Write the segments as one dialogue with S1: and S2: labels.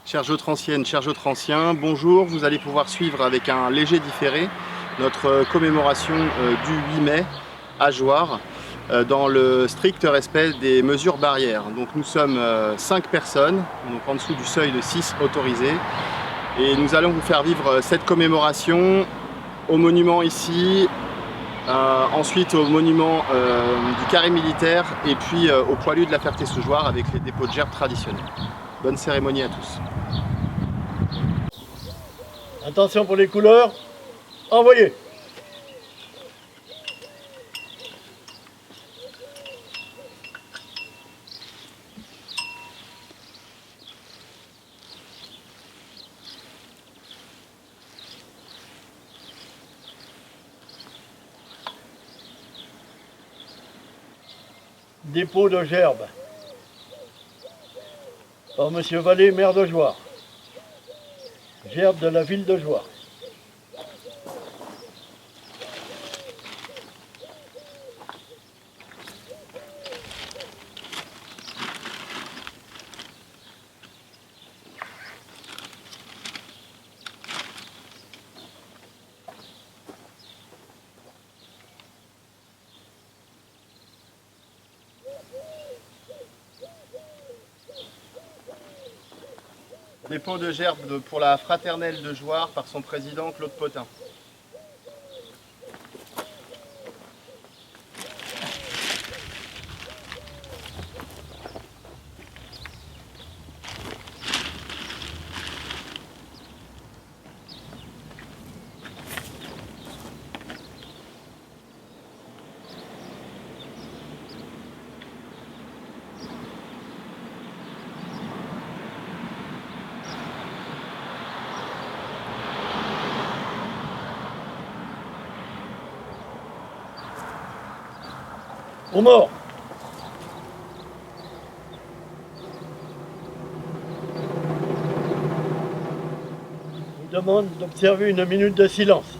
S1: Chères Jautranciennes, chers Jautranciens, bonjour. Vous allez pouvoir suivre avec un léger différé notre commémoration du 8 mai à Jouarre dans le strict respect des mesures barrières. Donc nous sommes 5 personnes, donc en dessous du seuil de 6 autorisés. Et nous allons vous faire vivre cette commémoration au monument ici, ensuite au monument du carré militaire et puis au poilu de la Ferté-sous-Jouarre avec les dépôts de gerbes traditionnels. Bonne cérémonie à tous.
S2: Attention pour les couleurs, envoyez! Dépôt de gerbes par Monsieur Vallée, maire de Jouarre. Gerbes de la ville de Jouarre.
S1: Dépôt de gerbes pour la fraternelle de Jouarre par son président Claude Potin.
S2: Aux morts! Je vous demande d'observer une minute de silence.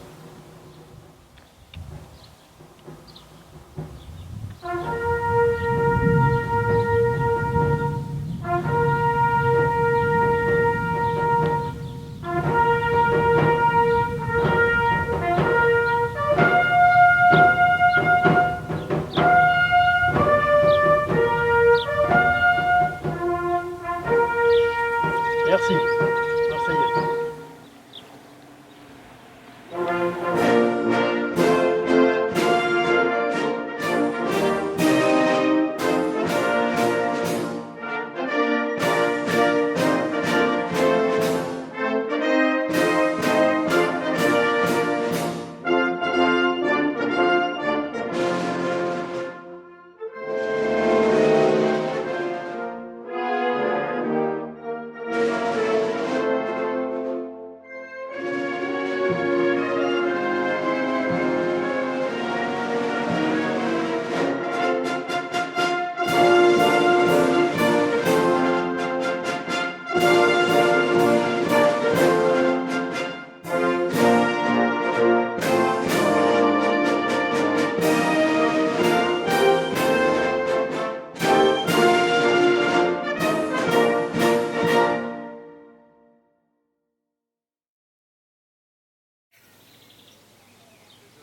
S2: Merci. Marseillaise.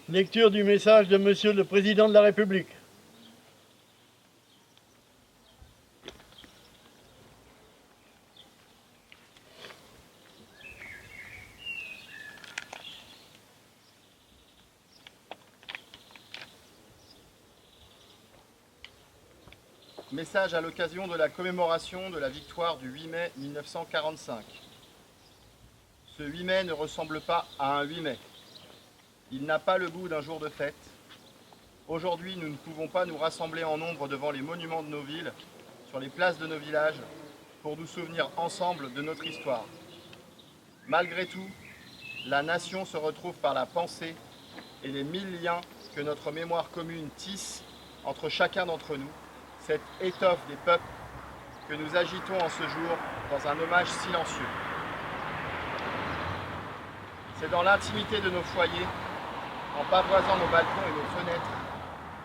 S2: Lecture du message de Monsieur le Président de la République.
S1: Message à l'occasion de la commémoration de la victoire du 8 mai 1945. Ce 8 mai ne ressemble pas à un 8 mai. Il n'a pas le goût d'un jour de fête. Aujourd'hui, nous ne pouvons pas nous rassembler en nombre devant les monuments de nos villes, sur les places de nos villages, pour nous souvenir ensemble de notre histoire. Malgré tout, la nation se retrouve par la pensée et les 1000 liens que notre mémoire commune tisse entre chacun d'entre nous, cette étoffe des peuples que nous agitons en ce jour dans un hommage silencieux. C'est dans l'intimité de nos foyers, en pavoisant nos balcons et nos fenêtres,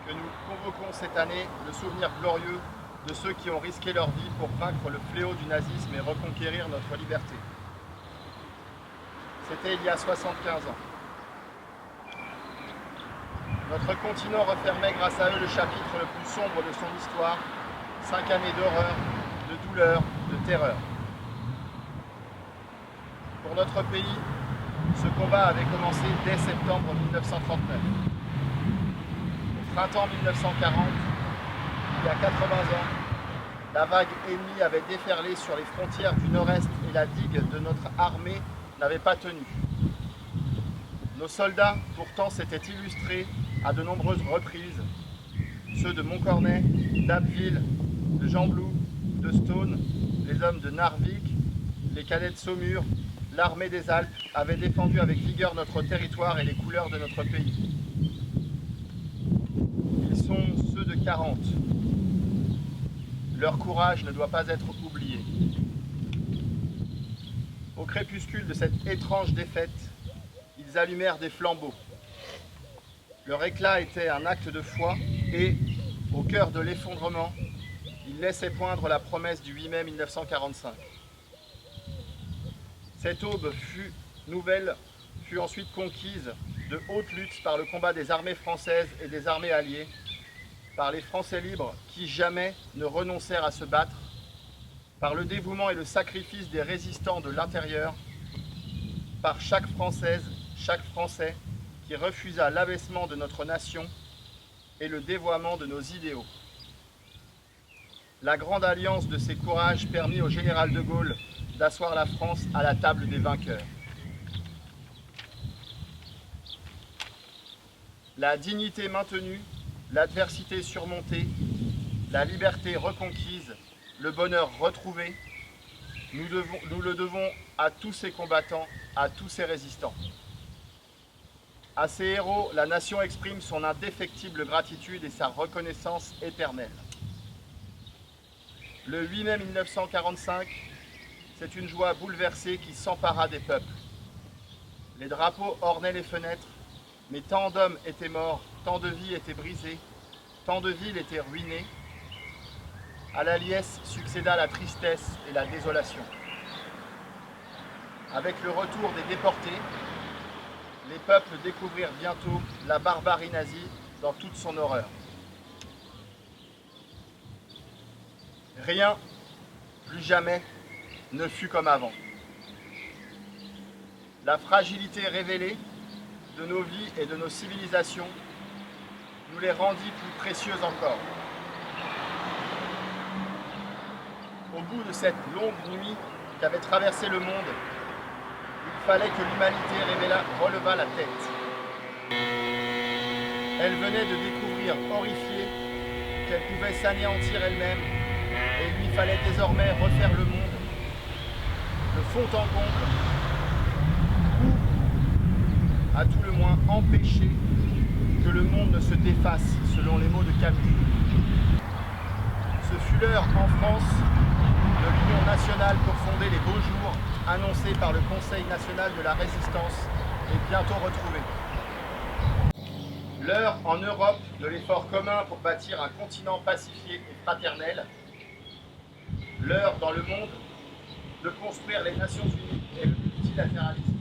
S1: que nous convoquons cette année le souvenir glorieux de ceux qui ont risqué leur vie pour vaincre le fléau du nazisme et reconquérir notre liberté. C'était il y a 75 ans. Notre continent refermait grâce à eux le chapitre le plus sombre de son histoire, 5 années d'horreur, de douleur, de terreur. Pour notre pays, ce combat avait commencé dès septembre 1939. Au printemps 1940, il y a 80 ans, la vague ennemie avait déferlé sur les frontières du Nord-Est et la digue de notre armée n'avait pas tenu. Nos soldats, pourtant, s'étaient illustrés à de nombreuses reprises, ceux de Montcornet, d'Abbeville, de Gembloux, de Stone, les hommes de Narvik, les cadets de Saumur, l'armée des Alpes avaient défendu avec vigueur notre territoire et les couleurs de notre pays. Ils sont ceux de 40. Leur courage ne doit pas être oublié. Au crépuscule de cette étrange défaite, ils allumèrent des flambeaux. Leur éclat était un acte de foi et, au cœur de l'effondrement, ils laissaient poindre la promesse du 8 mai 1945. Cette aube nouvelle fut ensuite conquise de haute lutte par le combat des armées françaises et des armées alliées, par les Français libres qui jamais ne renoncèrent à se battre, par le dévouement et le sacrifice des résistants de l'intérieur, par chaque Française, chaque Français qui refusa l'abaissement de notre nation et le dévoiement de nos idéaux. La grande alliance de ces courages permit au général de Gaulle d'asseoir la France à la table des vainqueurs. La dignité maintenue, l'adversité surmontée, la liberté reconquise, le bonheur retrouvé, nous le devons à tous ces combattants, à tous ces résistants. À ces héros, la nation exprime son indéfectible gratitude et sa reconnaissance éternelle. Le 8 mai 1945, c'est une joie bouleversée qui s'empara des peuples. Les drapeaux ornaient les fenêtres, mais tant d'hommes étaient morts, tant de vies étaient brisées, tant de villes étaient ruinées. À la liesse succéda la tristesse et la désolation. Avec le retour des déportés, les peuples découvrirent bientôt la barbarie nazie dans toute son horreur. Rien, plus jamais, ne fut comme avant. La fragilité révélée de nos vies et de nos civilisations nous les rendit plus précieuses encore. Au bout de cette longue nuit qu'avait traversé le monde, il fallait que l'humanité relevât la tête. Elle venait de découvrir, horrifiée, qu'elle pouvait s'anéantir elle-même, et il lui fallait désormais refaire le monde, de fond en comble, ou, à tout le moins, empêcher que le monde ne se défasse, selon les mots de Camus. Ce fut l'heure en France de l'Union nationale pour fonder les beaux jours annoncés par le Conseil national de la résistance et bientôt retrouvés. L'heure en Europe de l'effort commun pour bâtir un continent pacifié et fraternel. L'heure dans le monde de construire les Nations Unies et le multilatéralisme.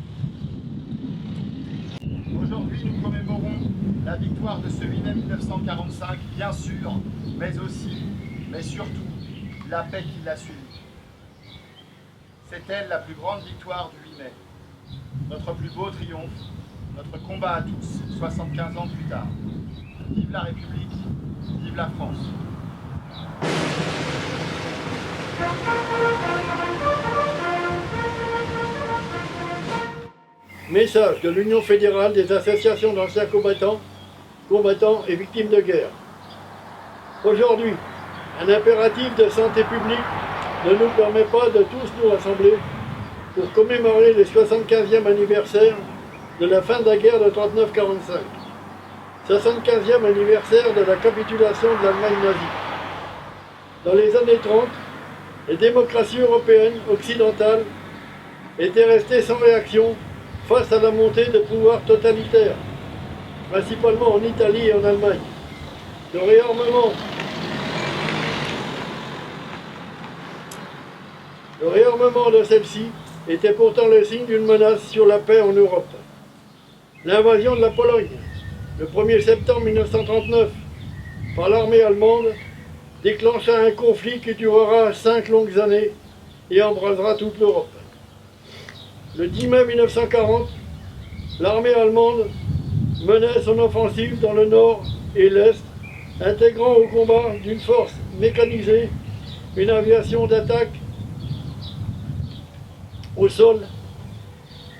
S1: Aujourd'hui, nous commémorons la victoire de ce 8 mai 1945, bien sûr, mais aussi, mais surtout, la paix qui l'a suivi. C'est elle la plus grande victoire du 8 mai, notre plus beau triomphe, notre combat à tous, 75 ans plus tard. Vive la République, vive la France.
S2: Message de l'Union fédérale des associations d'anciens combattants et victimes de guerre. Aujourd'hui, un impératif de santé publique ne nous permet pas de tous nous rassembler pour commémorer le 75e anniversaire de la fin de la guerre de 39-45. 75e anniversaire de la capitulation de l'Allemagne nazie. Dans les années 30, les démocraties européennes occidentales étaient restées sans réaction face à la montée de pouvoirs totalitaires, principalement en Italie et en Allemagne. Le réarmement Le réarmement de celle-ci était pourtant le signe d'une menace sur la paix en Europe. L'invasion de la Pologne, le 1er septembre 1939, par l'armée allemande, déclencha un conflit qui durera 5 longues années et embrasera toute l'Europe. Le 10 mai 1940, l'armée allemande menait son offensive dans le nord et l'est, intégrant au combat d'une force mécanisée une aviation d'attaque au sol.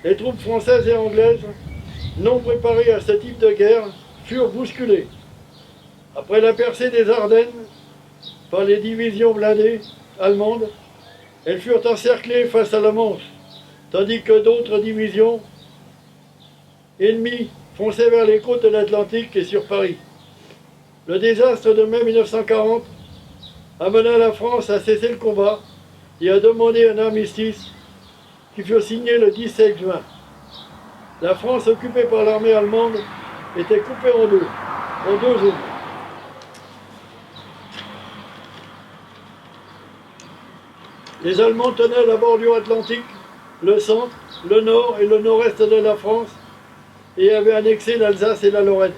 S2: Les troupes françaises et anglaises, non préparées à ce type de guerre, furent bousculées. Après la percée des Ardennes par les divisions blindées allemandes, elles furent encerclées face à la Manche, tandis que d'autres divisions ennemies fonçaient vers les côtes de l'Atlantique et sur Paris. Le désastre de mai 1940 amena la France à cesser le combat et à demander un armistice qui fut signé le 17 juin. La France occupée par l'armée allemande était coupée en deux zones. Les Allemands tenaient la bordure atlantique, le centre, le nord et le nord-est de la France et avaient annexé l'Alsace et la Lorraine.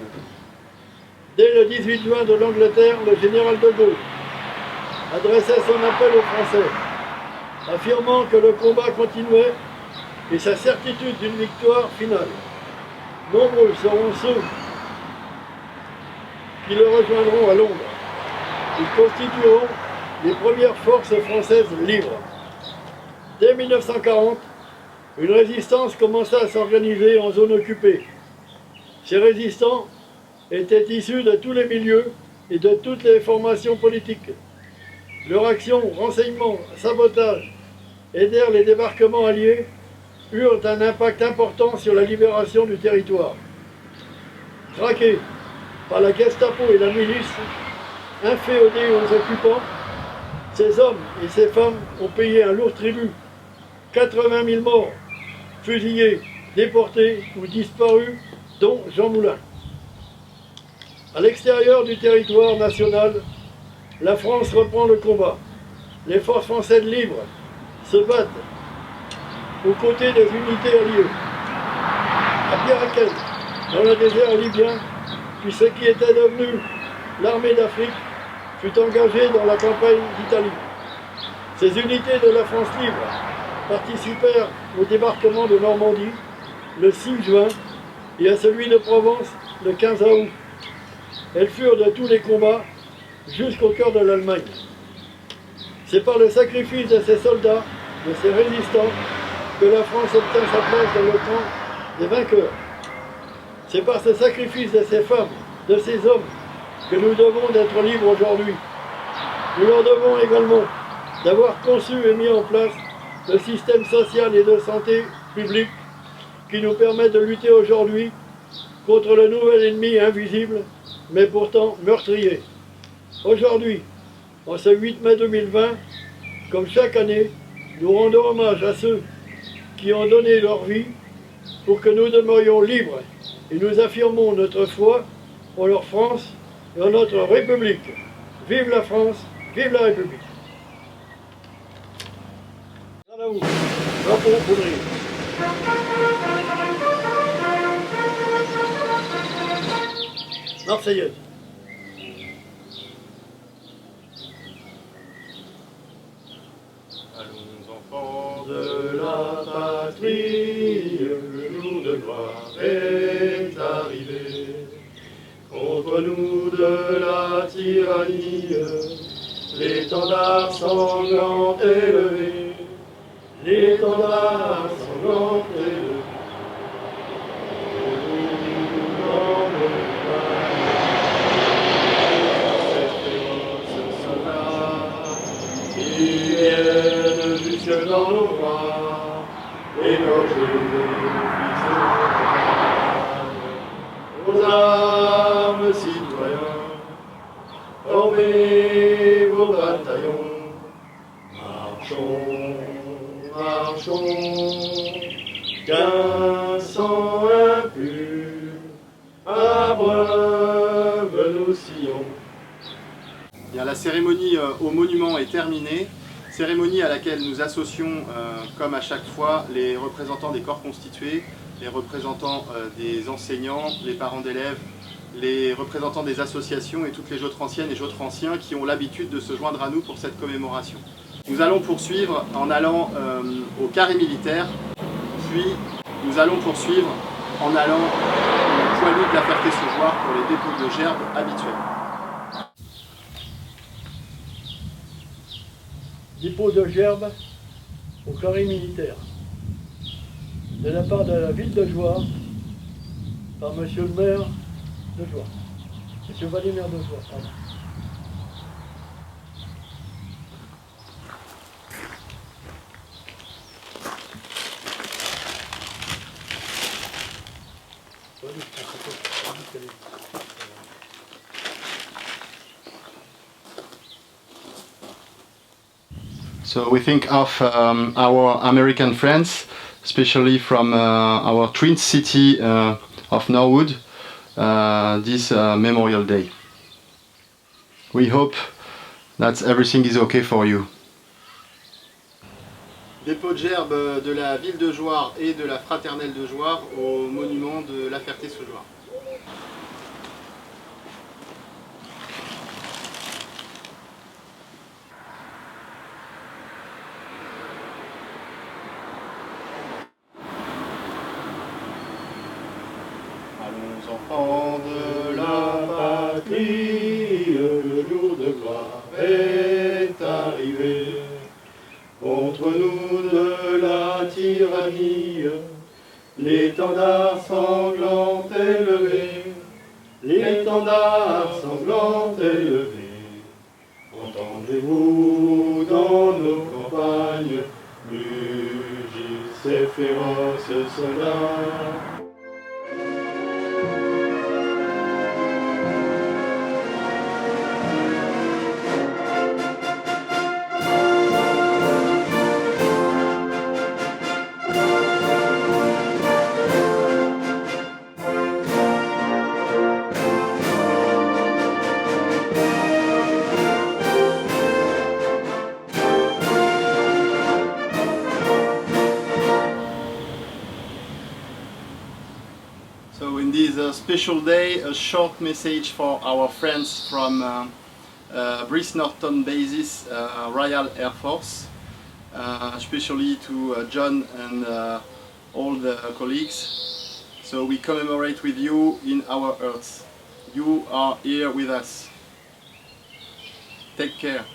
S2: Dès le 18 juin de l'Angleterre, le général de Gaulle adressait son appel aux Français, affirmant que le combat continuait et sa certitude d'une victoire finale. Nombreux seront ceux qui le rejoindront à Londres. Ils constitueront les premières forces françaises libres. Dès 1940, une résistance commença à s'organiser en zone occupée. Ces résistants étaient issus de tous les milieux et de toutes les formations politiques. Leur action, renseignement, sabotage, aidèrent les débarquements alliés, eurent un impact important sur la libération du territoire. Traqués par la Gestapo et la milice, inféodés aux occupants, ces hommes et ces femmes ont payé un lourd tribut. 80 000 morts, fusillés, déportés ou disparus, dont Jean Moulin. À l'extérieur du territoire national, la France reprend le combat. Les forces françaises libres se battent aux côtés des unités alliées. À Pierre Aquel, dans le désert libyen, puis ce qui était devenu l'armée d'Afrique fut engagée dans la campagne d'Italie. Ces unités de la France libre participèrent au débarquement de Normandie le 6 juin et à celui de Provence le 15 août. Elles furent de tous les combats jusqu'au cœur de l'Allemagne. C'est par le sacrifice de ces soldats, de ces résistants, que la France obtint sa place dans le camp des vainqueurs. C'est par ce sacrifice de ces femmes, de ces hommes, que nous devons d'être libres aujourd'hui. Nous leur devons également d'avoir conçu et mis en place le système social et de santé publique qui nous permet de lutter aujourd'hui contre le nouvel ennemi invisible, mais pourtant meurtrier. Aujourd'hui, en ce 8 mai 2020, comme chaque année, nous rendons hommage à ceux qui ont donné leur vie pour que nous demeurions libres et nous affirmons notre foi en leur France et en notre République. Vive la France, vive la République. Bravo, drapeau poudrier. Marseillaise.
S1: Allons enfants
S2: De la patrie, le jour de gloire est arrivé. Contre nous de la tyrannie, l'étendard sanglant est levé. L'étendard sanglant est levé. Dans le pays, ces féroces soldats qui viennent jusque dans nos bras, égorger les fils aux armes, citoyens, formez vos bataillons, marchons, marchons, qu'un sang impur abreuve nos sillons.
S1: Bien, la cérémonie au monument est terminée. cérémonie à laquelle nous associons, comme à chaque fois, les représentants des corps constitués, les représentants des enseignants, les parents d'élèves, les représentants des associations et toutes les jautranciennes et jautranciens qui ont l'habitude de se joindre à nous pour cette commémoration. Nous allons poursuivre en allant au carré militaire, puis nous allons poursuivre en allant au poilu de la Ferté-Saugeois pour les dépôts de gerbes habituels.
S2: Dépôt de gerbes au carré militaire. De la part de la ville de Jouarre, par monsieur le maire de Jouarre. Monsieur Valémaire de Jouarre, pardon.
S1: So we think of our American friends, especially from our twin city of Norwood, this Memorial Day. We hope that everything is okay for you. Dépôt de gerbes de la ville de Jouarre et de la fraternelle de Jouarre au monument de la Ferté-Saugeois. Allons enfants de la patrie, le jour de gloire est arrivé. Contre nous de la tyrannie, l'étendard sanglant est levé, l'étendard sanglant est levé. Entendez-vous dans nos campagnes, mugir ces féroces soldats. So in this special day, a short message for our friends from Brice Norton Basis Royal Air Force, especially to John and all the colleagues. So we commemorate with you in our Earth. You are here with us. Take care.